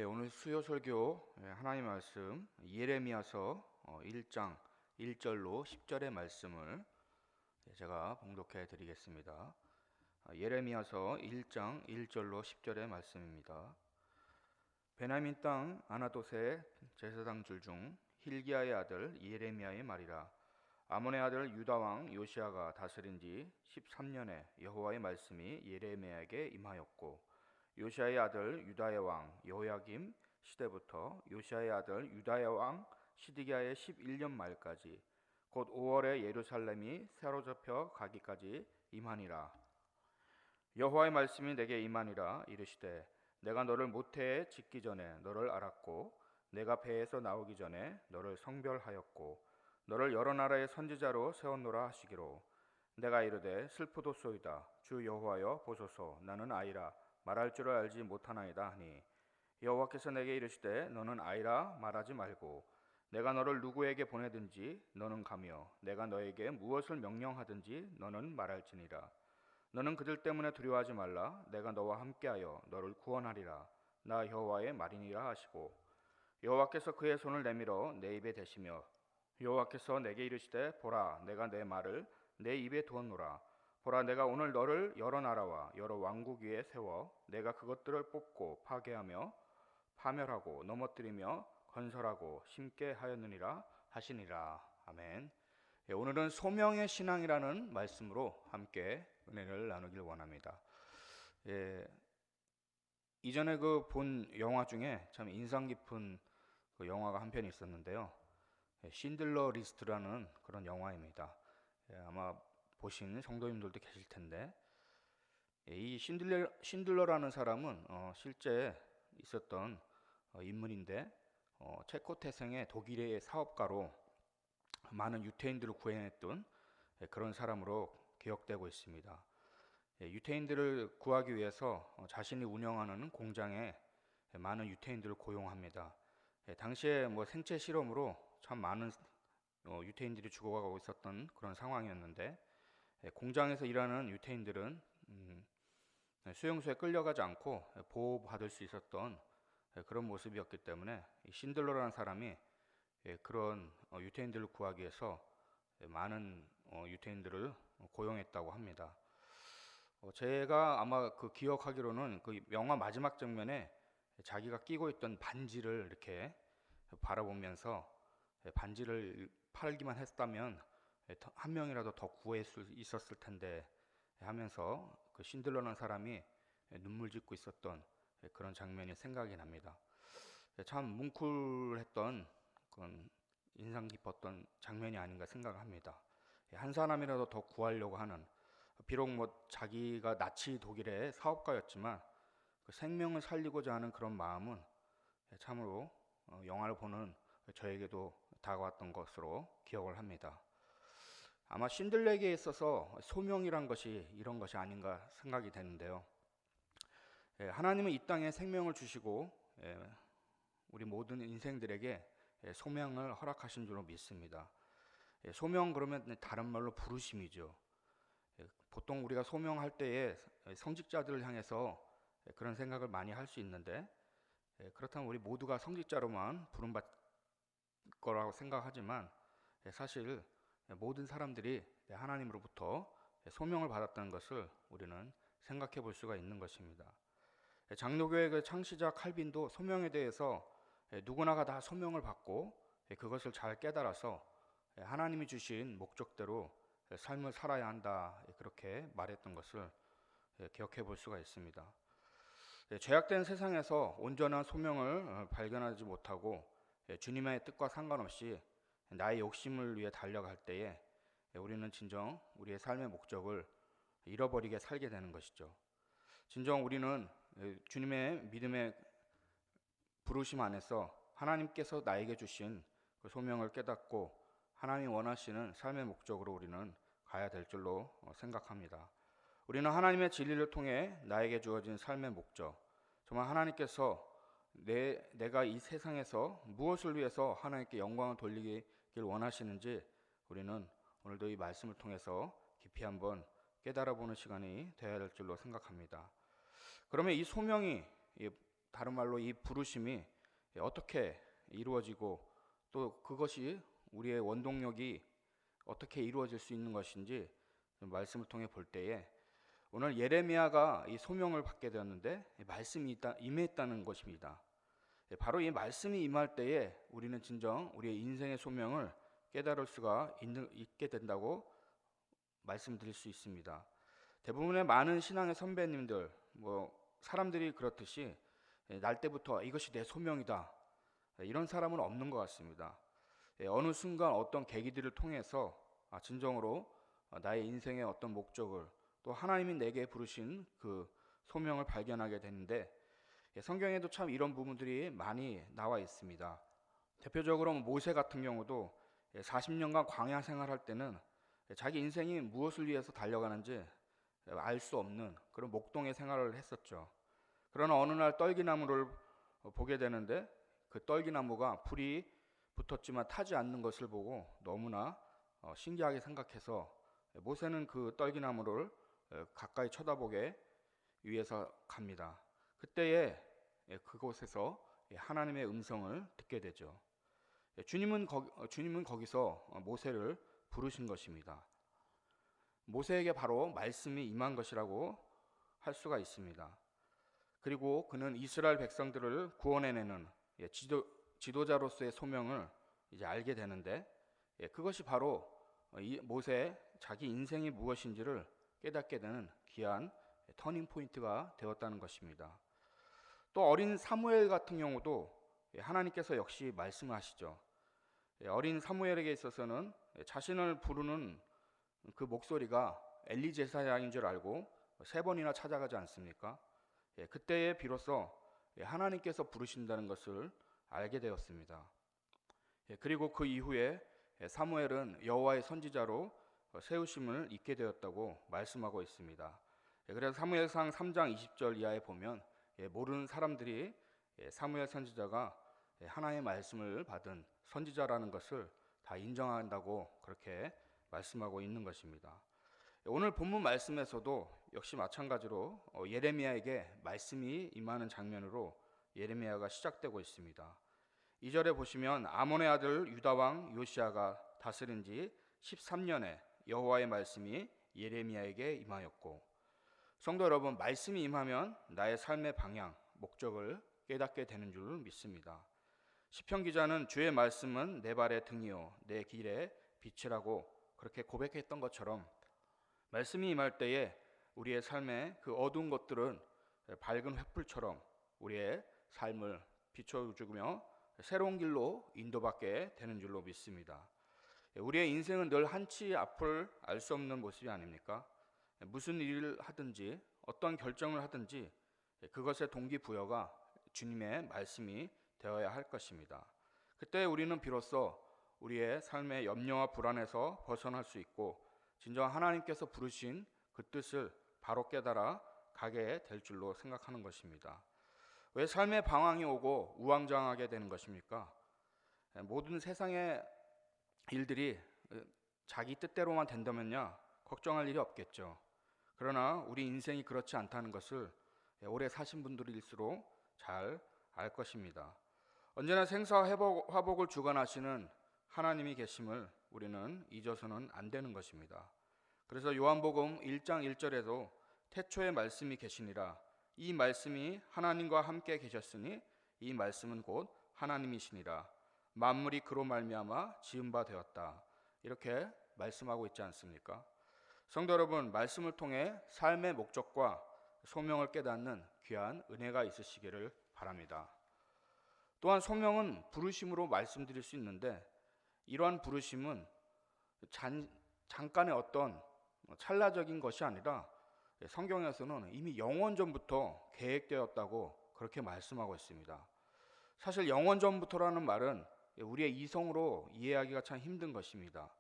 오늘 수요 설교 하나님 말씀 예레미야서 1장 1절로 10절의 말씀을 제가 봉독해 드리겠습니다. 예레미야서 1장 1절로 10절의 말씀입니다. 베냐민 땅 아나돗의 제사장 중 hil기야의 아들 예레미야의 말이라. 아몬의 아들 유다 왕 요시야가 다스린 지 13년에 여호와의 말씀이 예레미야에게 임하였고, 요시야의 아들 유다의 왕 여호야김 시대부터 요시야의 아들 유다의 왕 시드기야의 11년 말까지 곧 5월에 예루살렘이 사로잡혀 가기까지 임하니라. 여호와의 말씀이 내게 임하니라. 이르시되 내가 너를 모태에 짓기 전에 너를 알았고, 내가 배에서 나오기 전에 너를 성별하였고, 너를 여러 나라의 선지자로 세웠노라 하시기로, 내가 이르되 슬프도소이다. 주 여호와여 보소서, 나는 아이라 말할 줄을 알지 못하나이다 하니, 여호와께서 내게 이르시되 너는 아이라 말하지 말고, 내가 너를 누구에게 보내든지 너는 가며 내가 너에게 무엇을 명령하든지 너는 말할지니라. 너는 그들 때문에 두려워하지 말라. 내가 너와 함께하여 너를 구원하리라. 나 여호와의 말이니라 하시고, 여호와께서 그의 손을 내밀어 내 입에 대시며, 여호와께서 내게 이르시되 보라, 내가 내 말을 내 입에 두었노라. 보라, 내가 오늘 너를 여러 나라와 여러 왕국 위에 세워 내가 그것들을 뽑고 파괴하며 파멸하고 넘어뜨리며 건설하고 심게 하였느니라 하시니라. 아멘. 오늘은 소명의 신앙이라는 말씀으로 함께 은혜를 나누길 원합니다. 이전에 본 영화 중에 참 인상 깊은 그 영화가 한 편이 있었는데요. 신들러 리스트라는 그런 영화입니다. 아마 보신 성도님들도 계실 텐데, 이 신들러라는 사람은 실제 있었던 인물인데, 체코 태생의 독일의 사업가로 많은 유태인들을 구해냈던 그런 사람으로 기억되고 있습니다. 유태인들을 구하기 위해서 자신이 운영하는 공장에 많은 유태인들을 고용합니다. 당시에 생체 실험으로 참 많은 유태인들이 죽어가고 있었던 그런 상황이었는데, 공장에서 일하는 유태인들은 수용소에 끌려가지 않고 보호받을 수 있었던 그런 모습이었기 때문에 신들러라는 사람이 그런 유태인들을 구하기 위해서 많은 유태인들을 고용했다고 합니다. 제가 아마 기억하기로는 그 영화 마지막 장면에 자기가 끼고 있던 반지를 이렇게 바라보면서, 반지를 팔기만 했다면 한 명이라도 더 구할 수 있었을 텐데 하면서 그 신들러라는 사람이 눈물 짓고 있었던 그런 장면이 생각이 납니다. 참 뭉클했던 그런 인상 깊었던 장면이 아닌가 생각합니다. 한 사람이라도 더 구하려고 하는, 비록 자기가 나치 독일의 사업가였지만 그 생명을 살리고자 하는 그런 마음은 참으로 영화를 보는 저에게도 다가왔던 것으로 기억을 합니다. 아마 신들에게 있어서 소명이란 것이 이런 것이 아닌가 생각이 되는데요. 하나님은 이 땅에 생명을 주시고 우리 모든 인생들에게 소명을 허락하신 줄로 믿습니다. 소명 그러면 다른 말로 부르심이죠. 보통 우리가 소명할 때에 성직자들을 향해서 그런 생각을 많이 할 수 있는데, 그렇다면 우리 모두가 성직자로만 부름받을 거라고 생각하지만, 사실 모든 사람들이 하나님으로부터 소명을 받았다는 것을 우리는 생각해 볼 수가 있는 것입니다. 장로교의 그 창시자 칼빈도 소명에 대해서 누구나가 다 소명을 받고 그것을 잘 깨달아서 하나님이 주신 목적대로 삶을 살아야 한다, 그렇게 말했던 것을 기억해 볼 수가 있습니다. 죄악된 세상에서 온전한 소명을 발견하지 못하고 주님의 뜻과 상관없이 나의 욕심을 위해 달려갈 때에 우리는 진정 우리의 삶의 목적을 잃어버리게 살게 되는 것이죠. 진정 우리는 주님의 믿음의 부르심 안에서 하나님께서 나에게 주신 그 소명을 깨닫고 하나님이 원하시는 삶의 목적으로 우리는 가야 될 줄로 생각합니다. 우리는 하나님의 진리를 통해 나에게 주어진 삶의 목적, 정말 하나님께서 내가 이 세상에서 무엇을 위해서 하나님께 영광을 돌리길 원하시는지 우리는 오늘도 이 말씀을 통해서 깊이 한번 깨달아보는 시간이 되어야 될 줄로 생각합니다. 그러면 이 소명이 다른 말로 이 부르심이 어떻게 이루어지고 또 그것이 우리의 원동력이 어떻게 이루어질 수 있는 것인지 말씀을 통해 볼 때에 오늘 예레미야가 이 소명을 받게 되었는데 말씀이 임했다는 것입니다. 바로 이 말씀이 임할 때에 우리는 진정 우리의 인생의 소명을 깨달을 수가 있게 된다고 말씀드릴 수 있습니다. 대부분의 많은 신앙의 선배님들, 사람들이 그렇듯이 날 때부터 이것이 내 소명이다, 이런 사람은 없는 것 같습니다. 어느 순간 어떤 계기들을 통해서 진정으로 나의 인생의 어떤 목적을 또 하나님이 내게 부르신 그 소명을 발견하게 되는데, 성경에도 참 이런 부분들이 많이 나와 있습니다. 대표적으로 모세 같은 경우도 40년간 광야 생활할 때는 자기 인생이 무엇을 위해서 달려가는지 알 수 없는 그런 목동의 생활을 했었죠. 그러나 어느 날 떨기나무를 보게 되는데 그 떨기나무가 불이 붙었지만 타지 않는 것을 보고 너무나 신기하게 생각해서 모세는 그 떨기나무를 가까이 쳐다보게 위해서 갑니다. 그때에 그곳에서 하나님의 음성을 듣게 되죠. 주님은 거기서 모세를 부르신 것입니다. 모세에게 바로 말씀이 임한 것이라고 할 수가 있습니다. 그리고 그는 이스라엘 백성들을 구원해내는 지도자로서의 소명을 이제 알게 되는데, 그것이 바로 모세의 자기 인생이 무엇인지를 깨닫게 되는 귀한 터닝 포인트가 되었다는 것입니다. 또 어린 사무엘 같은 경우도 하나님께서 역시 말씀하시죠. 어린 사무엘에게 있어서는 자신을 부르는 그 목소리가 엘리 제사장인 줄 알고 3번이나 찾아가지 않습니까? 그때에 비로소 하나님께서 부르신다는 것을 알게 되었습니다. 그리고 그 이후에 사무엘은 여호와의 선지자로 세우심을 입게 되었다고 말씀하고 있습니다. 그래서 사무엘상 3장 20절 이하에 보면 모르는 사람들이 사무엘 선지자가 하나님의 말씀을 받은 선지자라는 것을 다 인정한다고 그렇게 말씀하고 있는 것입니다. 오늘 본문 말씀에서도 역시 마찬가지로 예레미야에게 말씀이 임하는 장면으로 예레미야가 시작되고 있습니다. 2절에 보시면 아몬의 아들 유다 왕 요시야가 다스린 지 13년에 여호와의 말씀이 예레미야에게 임하였고, 성도 여러분, 말씀이 임하면 나의 삶의 방향, 목적을 깨닫게 되는 줄 믿습니다. 시편 기자는 주의 말씀은 내 발의 등이요 내 길의 빛이라고 그렇게 고백했던 것처럼 말씀이 임할 때에 우리의 삶의 그 어두운 것들은 밝은 횃불처럼 우리의 삶을 비춰주며 새로운 길로 인도받게 되는 줄로 믿습니다. 우리의 인생은 늘 한치 앞을 알 수 없는 모습이 아닙니까? 무슨 일을 하든지 어떤 결정을 하든지 그것의 동기부여가 주님의 말씀이 되어야 할 것입니다. 그때 우리는 비로소 우리의 삶의 염려와 불안에서 벗어날 수 있고 진정 하나님께서 부르신 그 뜻을 바로 깨달아 가게 될 줄로 생각하는 것입니다. 왜 삶의 방황이 오고 우왕좌왕하게 되는 것입니까? 모든 세상의 일들이 자기 뜻대로만 된다면야 걱정할 일이 없겠죠. 그러나 우리 인생이 그렇지 않다는 것을 오래 사신 분들일수록 잘 알 것입니다. 언제나 생사화복을 주관하시는 하나님이 계심을 우리는 잊어서는 안 되는 것입니다. 그래서 요한복음 1장 1절에도 태초에 말씀이 계시니라, 이 말씀이 하나님과 함께 계셨으니 이 말씀은 곧 하나님이시니라, 만물이 그로 말미암아 지은 바 되었다, 이렇게 말씀하고 있지 않습니까? 성도 여러분, 말씀을 통해 삶의 목적과 소명을 깨닫는 귀한 은혜가 있으시기를 바랍니다. 또한 소명은 부르심으로 말씀드릴 수 있는데, 이러한 부르심은 잠깐의 어떤 찰나적인 것이 아니라 성경에서는 이미 영원전부터 계획되었다고 그렇게 말씀하고 있습니다. 사실 영원전부터라는 말은 우리의 이성으로 이해하기가 참 힘든 것입니다.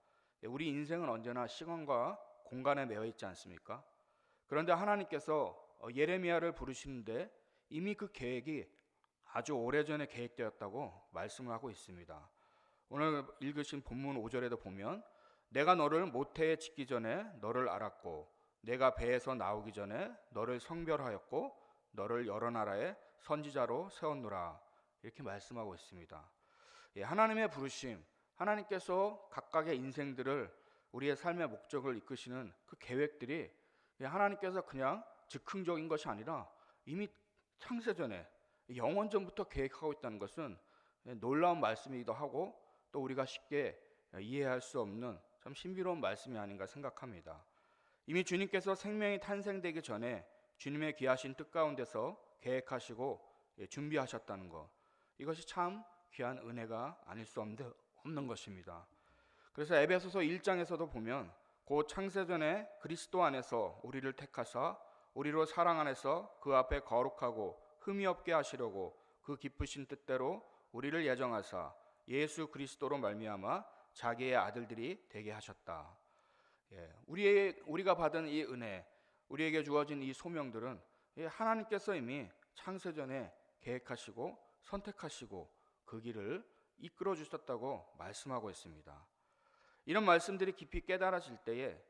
우리 인생은 언제나 시간과 공간에 매여 있지 않습니까? 그런데 하나님께서 예레미야를 부르시는데 이미 그 계획이 아주 오래전에 계획되었다고 말씀을 하고 있습니다. 오늘 읽으신 본문 5절에도 보면 내가 너를 모태에 짓기 전에 너를 알았고 내가 배에서 나오기 전에 너를 성별하였고 너를 여러 나라의 선지자로 세웠노라 이렇게 말씀하고 있습니다. 하나님의 부르심, 하나님께서 각각의 인생들을 우리의 삶의 목적을 이끄시는 그 계획들이 하나님께서 그냥 즉흥적인 것이 아니라 이미 창세전에 영원전부터 계획하고 있다는 것은 놀라운 말씀이기도 하고 또 우리가 쉽게 이해할 수 없는 참 신비로운 말씀이 아닌가 생각합니다. 이미 주님께서 생명이 탄생되기 전에 주님의 귀하신 뜻 가운데서 계획하시고 준비하셨다는 것, 이것이 참 귀한 은혜가 아닐 수 없는 것입니다. 그래서 에베소서 1장에서도 보면 곧 창세전에 그리스도 안에서 우리를 택하사 우리로 사랑 안에서 그 앞에 거룩하고 흠이 없게 하시려고 그 기쁘신 뜻대로 우리를 예정하사 예수 그리스도로 말미암아 자기의 아들들이 되게 하셨다. 우리가 받은 이 은혜, 우리에게 주어진 이 소명들은 하나님께서 이미 창세전에 계획하시고 선택하시고 그 길을 이끌어 주셨다고 말씀하고 있습니다. 이런 말씀들이 깊이 깨달아질 때에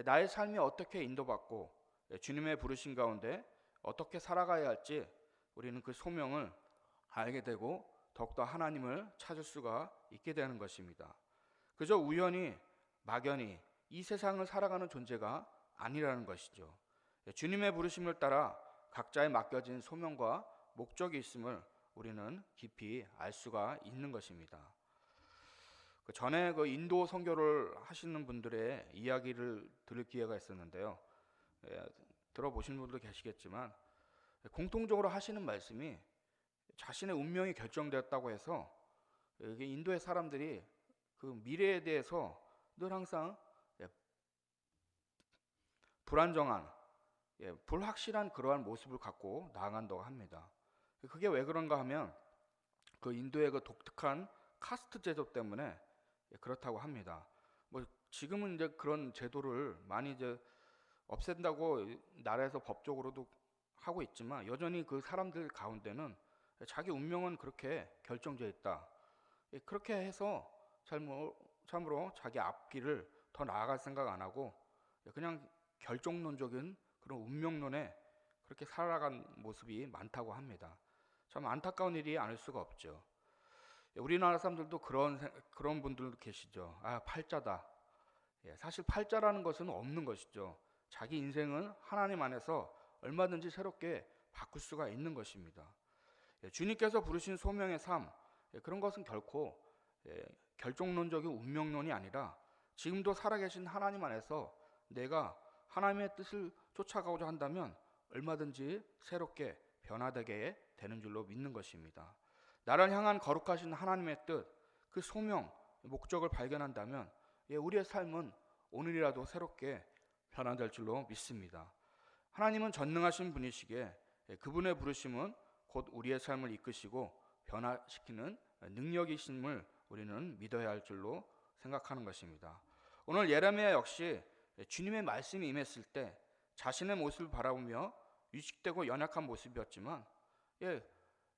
나의 삶이 어떻게 인도받고 주님의 부르신 가운데 어떻게 살아가야 할지 우리는 그 소명을 알게 되고 더욱더 하나님을 찾을 수가 있게 되는 것입니다. 그저 우연히 막연히 이 세상을 살아가는 존재가 아니라는 것이죠. 주님의 부르심을 따라 각자의 맡겨진 소명과 목적이 있음을 우리는 깊이 알 수가 있는 것입니다. 전에 인도 선교를 하시는 분들의 이야기를 들을 기회가 있었는데요. 들어보신 분도 계시겠지만 공통적으로 하시는 말씀이 자신의 운명이 결정되었다고 해서 이게 인도의 사람들이 그 미래에 대해서 늘 항상 불안정한, 불확실한 그러한 모습을 갖고 나아간다고 합니다. 그게 왜 그런가 하면 그 인도의 그 독특한 카스트 제도 때문에 그렇다고 합니다. 뭐 지금은 이제 그런 제도를 많이 이제 없앤다고 나라에서 법적으로도 하고 있지만 여전히 그 사람들 가운데는 자기 운명은 그렇게 결정되어 있다. 그렇게 해서 참으로 자기 앞길을 더 나아갈 생각 안 하고 그냥 결정론적인 그런 운명론에 그렇게 살아간 모습이 많다고 합니다. 참 안타까운 일이 아닐 수가 없죠. 우리나라 사람들도 그런 분들도 계시죠. 팔자다. 사실 팔자라는 것은 없는 것이죠. 자기 인생은 하나님 안에서 얼마든지 새롭게 바꿀 수가 있는 것입니다. 주님께서 부르신 소명의 삶, 그런 것은 결코 결정론적인 운명론이 아니라 지금도 살아계신 하나님 안에서 내가 하나님의 뜻을 쫓아가고자 한다면 얼마든지 새롭게 변화되게 되는 줄로 믿는 것입니다. 나를 향한 거룩하신 하나님의 뜻, 그 소명, 목적을 발견한다면 우리의 삶은 오늘이라도 새롭게 변화될 줄로 믿습니다. 하나님은 전능하신 분이시기에 그분의 부르심은 곧 우리의 삶을 이끄시고 변화시키는 능력이심을 우리는 믿어야 할 줄로 생각하는 것입니다. 오늘 예레미야 역시 주님의 말씀이 임했을 때 자신의 모습을 바라보며 위축되고 연약한 모습이었지만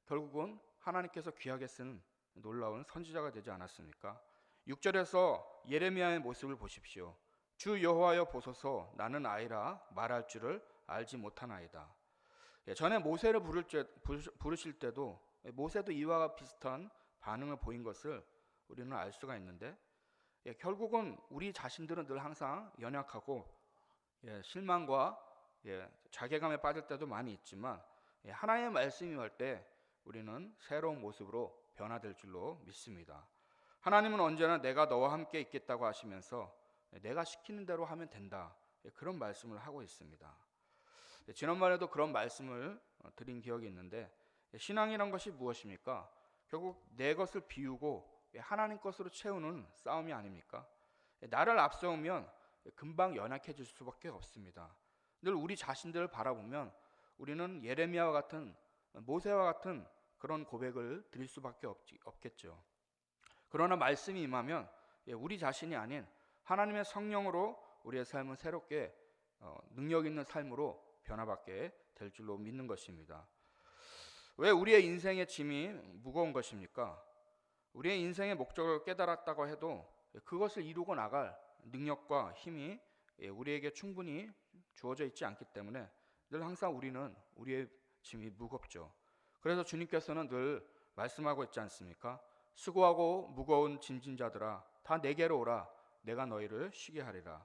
결국은 하나님께서 귀하게 쓴 놀라운 선지자가 되지 않았습니까? 6절에서 예레미야의 모습을 보십시오. 주 여호와여 보소서, 나는 아이라 말할 줄을 알지 못하나이다. 전에 모세를 부르실 때도 모세도 이와 비슷한 반응을 보인 것을 우리는 알 수가 있는데 결국은 우리 자신들은 늘 항상 연약하고 실망과 자괴감에 빠질 때도 많이 있지만 하나님의 말씀이 올 때 우리는 새로운 모습으로 변화될 줄로 믿습니다. 하나님은 언제나 내가 너와 함께 있겠다고 하시면서 내가 시키는 대로 하면 된다, 그런 말씀을 하고 있습니다. 지난번에도 그런 말씀을 드린 기억이 있는데 신앙이란 것이 무엇입니까? 결국 내 것을 비우고 하나님 것으로 채우는 싸움이 아닙니까? 나를 앞세우면 금방 연약해질 수밖에 없습니다. 늘 우리 자신들을 바라보면 우리는 예레미야와 같은, 모세와 같은 그런 고백을 드릴 수밖에 없겠죠. 그러나 말씀이 임하면 우리 자신이 아닌 하나님의 성령으로 우리의 삶은 새롭게 능력 있는 삶으로 변화받게 될 줄로 믿는 것입니다. 왜 우리의 인생의 짐이 무거운 것입니까? 우리의 인생의 목적을 깨달았다고 해도 그것을 이루고 나갈 능력과 힘이 우리에게 충분히 주어져 있지 않기 때문에 늘 항상 우리는 우리의 짐이 무겁죠. 그래서 주님께서는 늘 말씀하고 있지 않습니까? 수고하고 무거운 짐진 자들아 다 내게로 오라. 내가 너희를 쉬게 하리라.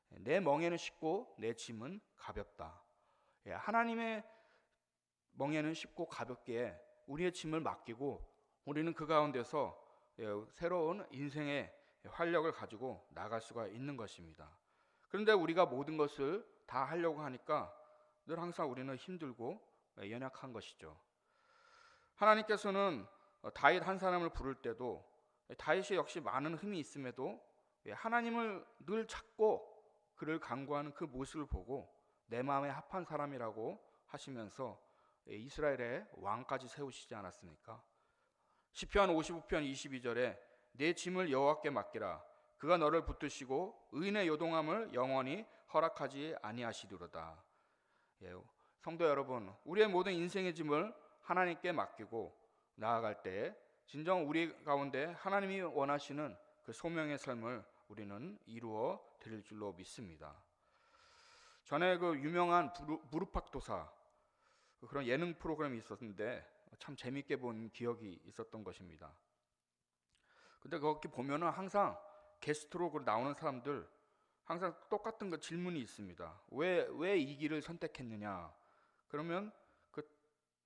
내 멍에는 쉽고 내 짐은 가볍다. 하나님의 멍에는 쉽고 가볍게 우리의 짐을 맡기고 우리는 그 가운데서 새로운 인생의 활력을 가지고 나갈 수가 있는 것입니다. 그런데 우리가 모든 것을 다 하려고 하니까 늘 항상 우리는 힘들고 연약한 것이죠. 하나님께서는 다윗 한 사람을 부를 때도 다윗이 역시 많은 흠이 있음에도 하나님을 늘 찾고 그를 간구하는 그 모습을 보고 내 마음에 합한 사람이라고 하시면서 이스라엘의 왕까지 세우시지 않았습니까? 시편 55편 22절에 내 짐을 여호와께 맡기라. 그가 너를 붙드시고 의인의 요동함을 영원히 허락하지 아니하시리로다. 성도 여러분, 우리의 모든 인생의 짐을 하나님께 맡기고 나아갈 때 진정 우리 가운데 하나님이 원하시는 그 소명의 삶을 우리는 이루어 드릴 줄로 믿습니다. 전에 그 유명한 무릎팍도사 그런 예능 프로그램이 있었는데 참 재밌게 본 기억이 있었던 것입니다. 근데 거기 보면은 항상 게스트로 나오는 사람들 항상 똑같은 그 질문이 있습니다. 왜 이 길을 선택했느냐? 그러면 그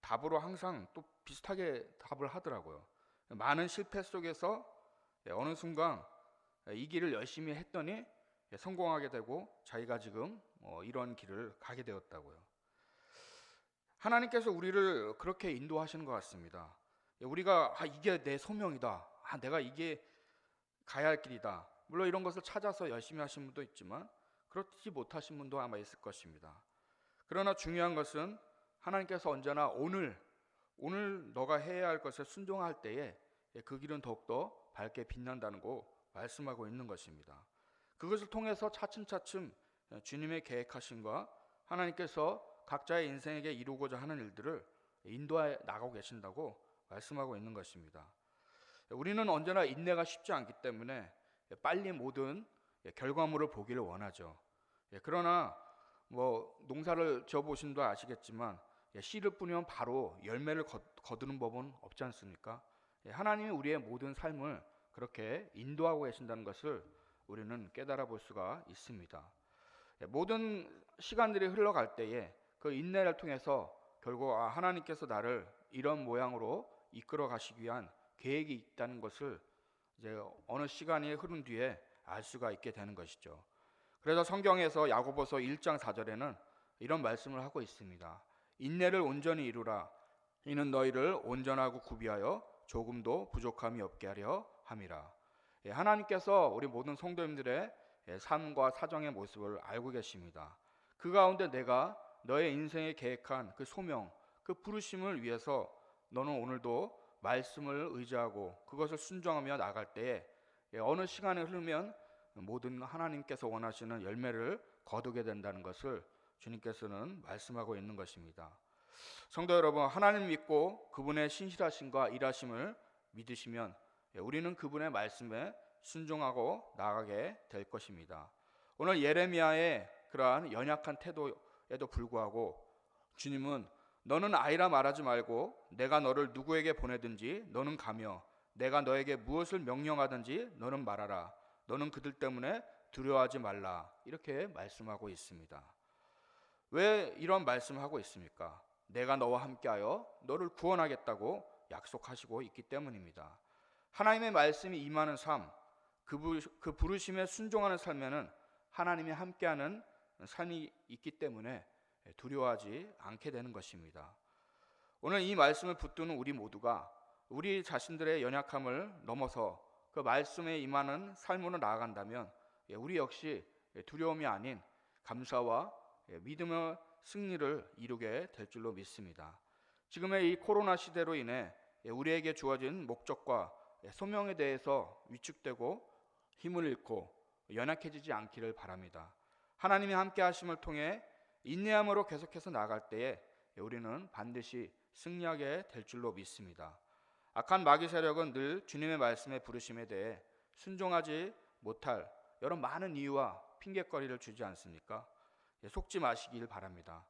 답으로 항상 또 비슷하게 답을 하더라고요. 많은 실패 속에서 어느 순간 이 길을 열심히 했더니 성공하게 되고 자기가 지금 이런 길을 가게 되었다고요. 하나님께서 우리를 그렇게 인도하시는 것 같습니다. 우리가 이게 내 소명이다. 내가 이게 가야 할 길이다. 물론 이런 것을 찾아서 열심히 하신 분도 있지만 그렇지 못하신 분도 아마 있을 것입니다. 그러나 중요한 것은 하나님께서 언제나 오늘 너가 해야 할 것을 순종할 때에 그 길은 더욱더 밝게 빛난다는 거 말씀하고 있는 것입니다. 그것을 통해서 차츰차츰 주님의 계획하심과 하나님께서 각자의 인생에게 이루고자 하는 일들을 인도해 나가고 계신다고 말씀하고 있는 것입니다. 우리는 언제나 인내가 쉽지 않기 때문에 빨리 모든 결과물을 보기를 원하죠. 그러나 농사를 지어보신 분 아시겠지만 씨를 뿌리면 바로 열매를 거두는 법은 없지 않습니까? 하나님이 우리의 모든 삶을 그렇게 인도하고 계신다는 것을 우리는 깨달아 볼 수가 있습니다. 모든 시간들이 흘러갈 때에 그 인내를 통해서 결국 하나님께서 나를 이런 모양으로 이끌어 가시기 위한 계획이 있다는 것을 이제 어느 시간이 흐른 뒤에 알 수가 있게 되는 것이죠. 그래서 성경에서 야고보서 1장 4절에는 이런 말씀을 하고 있습니다. 인내를 온전히 이루라. 이는 너희를 온전하고 구비하여 조금도 부족함이 없게 하려 함이라. 하나님께서 우리 모든 성도님들의 삶과 사정의 모습을 알고 계십니다. 그 가운데 내가 너의 인생에 계획한 그 소명, 그 부르심을 위해서 너는 오늘도 말씀을 의지하고 그것을 순종하며 나갈 때에 어느 시간이 흐르면 모든 하나님께서 원하시는 열매를 거두게 된다는 것을 주님께서는 말씀하고 있는 것입니다. 성도 여러분, 하나님 믿고 그분의 신실하심과 일하심을 믿으시면 우리는 그분의 말씀에 순종하고 나아가게 될 것입니다. 오늘 예레미야의 그러한 연약한 태도에도 불구하고 주님은 너는 아이라 말하지 말고 내가 너를 누구에게 보내든지 너는 가며 내가 너에게 무엇을 명령하든지 너는 말하라. 너는 그들 때문에 두려워하지 말라. 이렇게 말씀하고 있습니다. 왜 이런 말씀을 하고 있습니까? 내가 너와 함께하여 너를 구원하겠다고 약속하시고 있기 때문입니다. 하나님의 말씀이 임하는 삶, 그 부르심에 순종하는 삶에는 하나님이 함께하는 삶이 있기 때문에 두려워하지 않게 되는 것입니다. 오늘 이 말씀을 붙드는 우리 모두가 우리 자신들의 연약함을 넘어서 그 말씀에 임하는 삶으로 나아간다면 우리 역시 두려움이 아닌 감사와 믿음의 승리를 이루게 될 줄로 믿습니다. 지금의 이 코로나 시대로 인해 우리에게 주어진 목적과 소명에 대해서 위축되고 힘을 잃고 연약해지지 않기를 바랍니다. 하나님이 함께 하심을 통해 인내함으로 계속해서 나아갈 때에 우리는 반드시 승리하게 될 줄로 믿습니다. 악한 마귀 세력은 늘 주님의 말씀에 부르심에 대해 순종하지 못할 여러 많은 이유와 핑계거리를 주지 않습니까? 속지 마시길 바랍니다.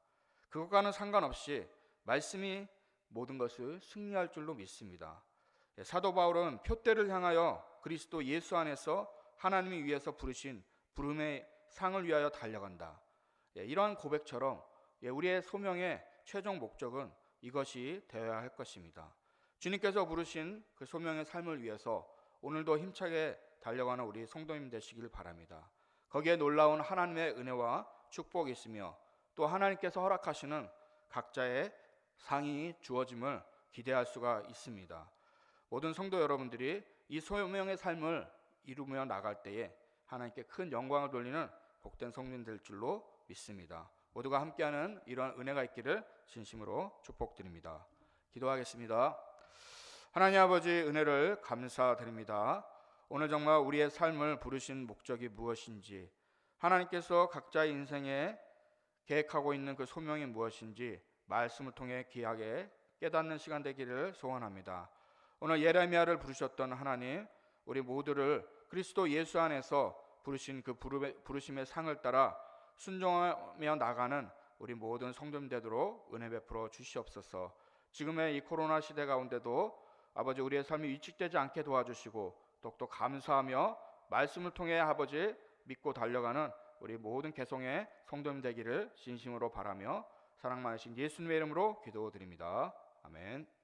그것과는 상관없이 말씀이 모든 것을 승리할 줄로 믿습니다. 사도 바울은 표대를 향하여 그리스도 예수 안에서 하나님이 위해서 부르신 부름의 상을 위하여 달려간다. 이러한 고백처럼 우리의 소명의 최종 목적은 이것이 되어야 할 것입니다. 주님께서 부르신 그 소명의 삶을 위해서 오늘도 힘차게 달려가는 우리 성도님 되시길 바랍니다. 거기에 놀라운 하나님의 은혜와 축복이 있으며 또 하나님께서 허락하시는 각자의 상이 주어짐을 기대할 수가 있습니다. 모든 성도 여러분들이 이 소명의 삶을 이루며 나갈 때에 하나님께 큰 영광을 돌리는 복된 성민 될 줄로 믿습니다. 모두가 함께하는 이러한 은혜가 있기를 진심으로 축복드립니다. 기도하겠습니다. 하나님 아버지, 은혜를 감사드립니다. 오늘 정말 우리의 삶을 부르신 목적이 무엇인지, 하나님께서 각자의 인생에 계획하고 있는 그 소명이 무엇인지 말씀을 통해 귀하게 깨닫는 시간 되기를 소원합니다. 오늘 예레미야를 부르셨던 하나님, 우리 모두를 그리스도 예수 안에서 부르신 그 부르심의 상을 따라 순종하며 나가는 우리 모든 성도님 되도록 은혜 베풀어 주시옵소서. 지금의 이 코로나 시대 가운데도 아버지, 우리의 삶이 위축되지 않게 도와주시고 또 감사하며 말씀을 통해 아버지 믿고 달려가는 우리 모든 개성의 성도님 되기를 진심으로 바라며 사랑 많으신 예수님의 이름으로 기도드립니다. 아멘.